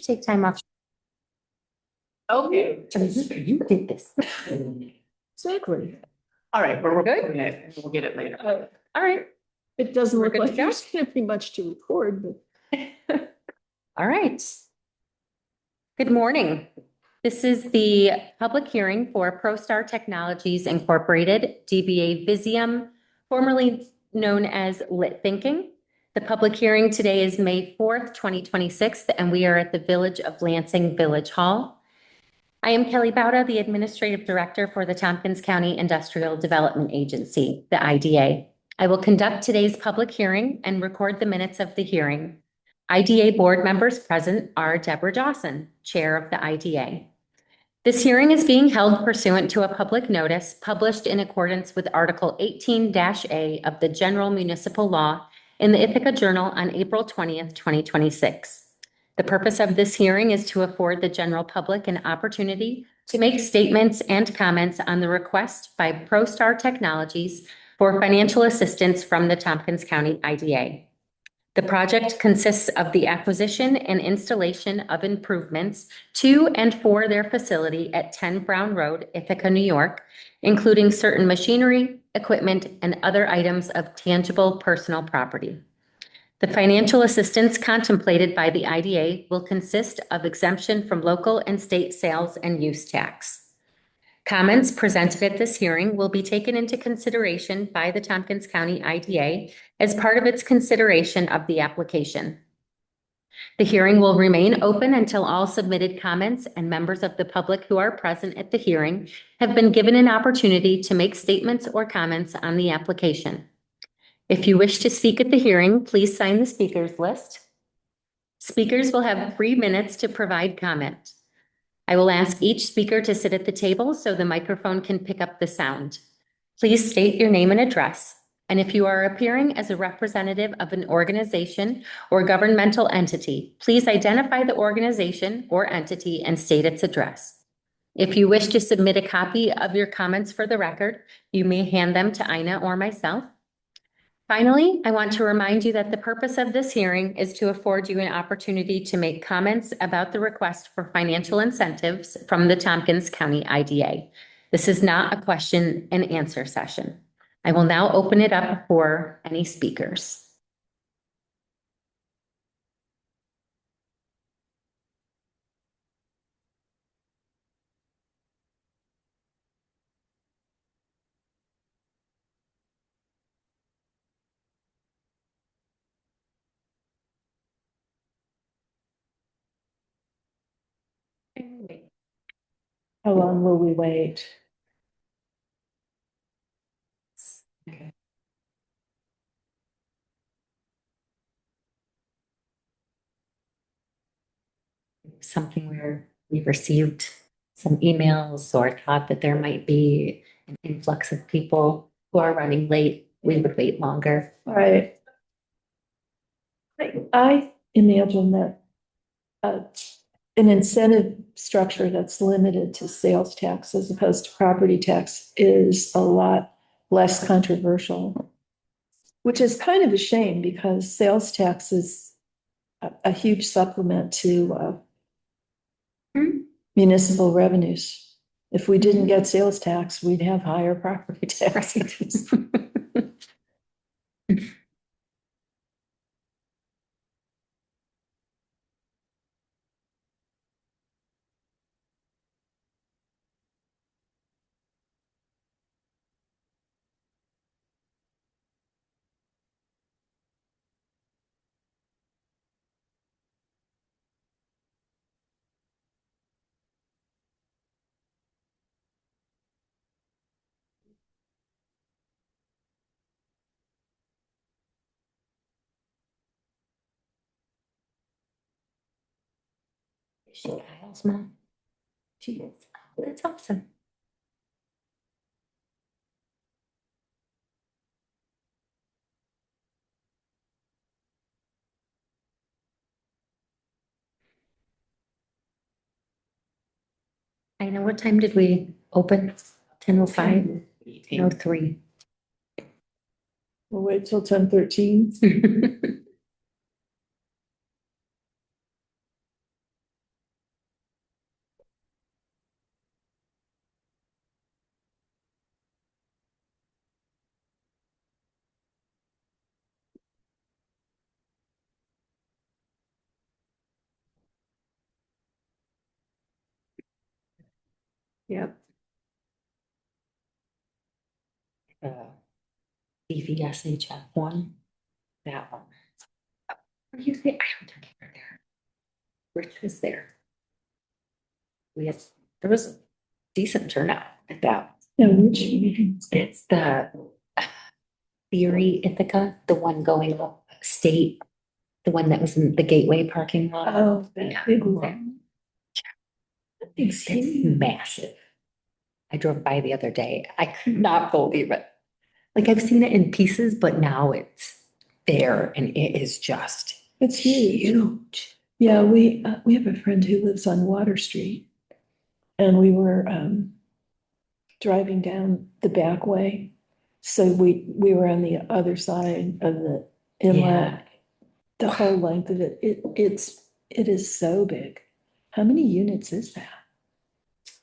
take time off. Okay. You did this. Exactly. All right, we're Good. recording it, and we'll get it later. All right. It doesn't We're look good to like go? there's gonna be much to record, but. All right. Good morning. This is the public hearing for ProStar Technologies Incorporated, DBA Visium, formerly known as Lit Thinking. The public hearing today is May 4th, 2026, and we are at the Village of Lansing Village Hall. I am Kelly Bauda, the Administrative Director for the Tompkins County Industrial Development Agency, the IDA. I will conduct today's public hearing and record the minutes of the hearing. IDA board members present are Deborah Dawson, Chair of the IDA. This hearing is being held pursuant to a public notice published in accordance with Article 18-A of the General Municipal Law in the Ithaca Journal on April 20th, 2026. The purpose of this hearing is to afford the general public an opportunity to make statements and comments on the request by ProStar Technologies for financial assistance from the Tompkins County IDA. The project consists of the acquisition and installation of improvements to and for their facility at 10 Brown Road, Ithaca, New York, including certain machinery, equipment, and other items of tangible personal property. The financial assistance contemplated by the IDA will consist of exemption from local and state sales and use tax. Comments presented at this hearing will be taken into consideration by the Tompkins County IDA as part of its consideration of the application. The hearing will remain open until all submitted comments and members of the public who are present at the hearing have been given an opportunity to make statements or comments on the application. If you wish to speak at the hearing, please sign the speakers list. Speakers will have 3 minutes to provide comment. I will ask each speaker to sit at the table so the microphone can pick up the sound. Please state your name and address. And if you are appearing as a representative of an organization or governmental entity, please identify the organization or entity and state its address. If you wish to submit a copy of your comments for the record, you may hand them to Ina or myself. Finally, I want to remind you that the purpose of this hearing is to afford you an opportunity to make comments about the request for financial incentives from the Tompkins County IDA. This is not a question and answer session. I will now open it up for any speakers. How long will we wait? Okay. Something where we received some emails or thought that there might be an influx of people who are running late, we would wait longer. All right. I imagine that an incentive structure that's limited to sales tax as opposed to property tax is a lot less controversial, which is kind of a shame because sales tax is a huge supplement to municipal revenues. If we didn't get sales tax, we'd have higher property taxes. Is she Kyle's mom? She is. Oh, that's awesome. I know, what time did we open? 10:05? 10:03. We'll wait till 10:13. Yep. BVSHF one, that one. What do you think? I don't think you were there. Rich was there. There was a decent turnout at that. Yeah, which meeting? It's the Theory Ithaca, the one going up state, the one that was in the Gateway parking lot. Oh, that Yeah. big one. It's massive. I drove by the other day. I could not believe it. Like I've seen it in pieces, but now it's there and it is just It's huge. huge. Yeah, we have a friend who lives on Water Street. And we were driving down the back way. So we were on the other side of the inlet, the whole length of it. It is so big. How many units is that?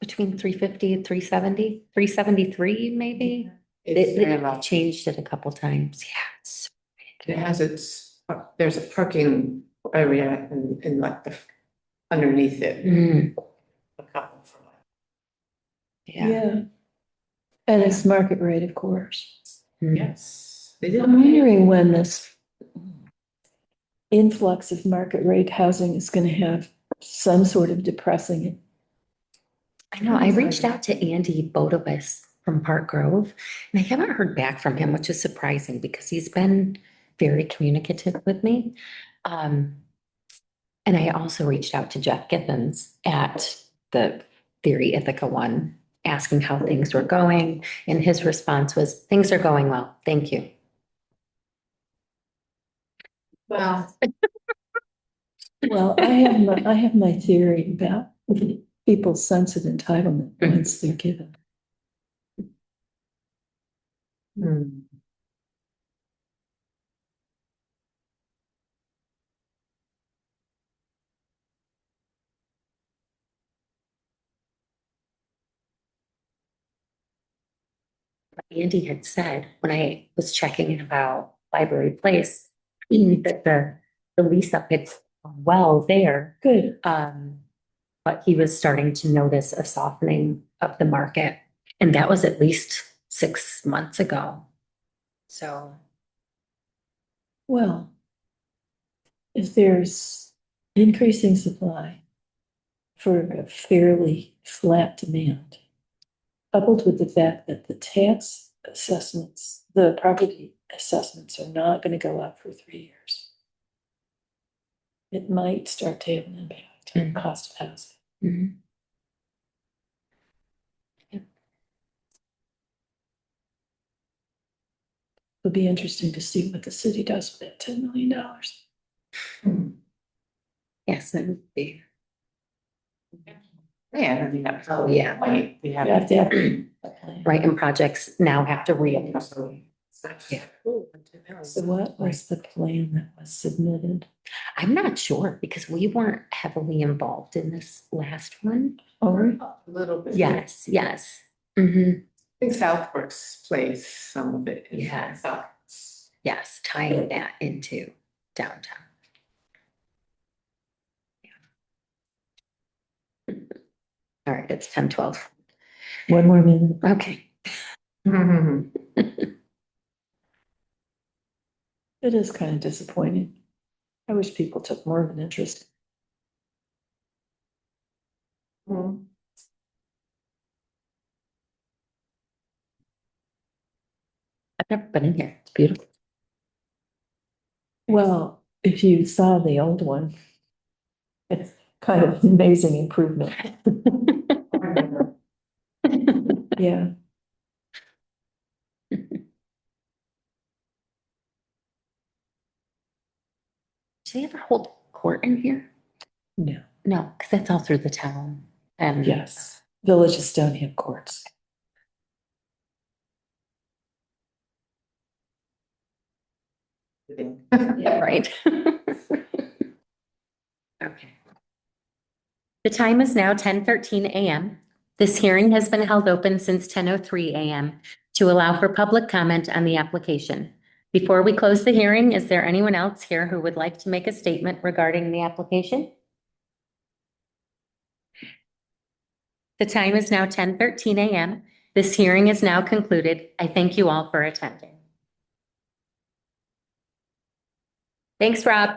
Between 350 and 370, 373 maybe. It's very It long. changed it a couple times. Yeah. It's It has there's a parking area in like underneath it. Mm, A couple for yeah. And it's market rate, of course. Mm. Yes. They did. I'm wondering when this influx of market rate housing is gonna have some sort of depressing. I know. I reached out to Andy Bodowis from Park Grove and I haven't heard back from him, which is surprising because he's been very communicative with me. And I also reached out to Jeff Gibbons at the Theory Ithaca one, asking how things were going. And his response was, things are going well. Thank you. Well, Well, I have my theory about people's sense of entitlement once they're given. hmm. Andy had said when I was checking in about Library Place, that the lease up had gone well there. Good. But he was starting to notice a softening of the market. And that was at least 6 months ago. So, Well, if there's increasing supply for a fairly flat demand, coupled with the fact that the tax assessments, the property assessments are not going to go up for 3 years, it might start to have an impact on the cost of housing. mhm. It'll be interesting to see what the city does with that $10 million. Yes, it would be. Yeah, I mean, Oh, yeah. like, we You have. have to have a plan. Right, and projects now have to reapply. Yeah. So what was the plan that was submitted? I'm not sure because we weren't heavily involved in this last one. Or A little bit. Yes, yes. Mhm. I think Southworks plays some of it. in Yeah. South. Yes, tying that into downtown. All right, it's 10:12. one more minute. Okay. Mhm. It is kind of disappointing. I wish people took more of an interest. Mhm. I've never been in here. It's beautiful. Well, if you saw the old one, it's kind of an amazing improvement. Yeah. Do they ever hold court in here? No. No, because that's all through the town. And Yes. Villages don't have courts. Yeah, right. Okay. The time is now 10:13 a.m. This hearing has been held open since 10:03 a.m. to allow for public comment on the application. Before we close the hearing, is there anyone else here who would like to make a statement regarding the application? The time is now 10:13 a.m. This hearing is now concluded. I thank you all for attending. Thanks, Rob.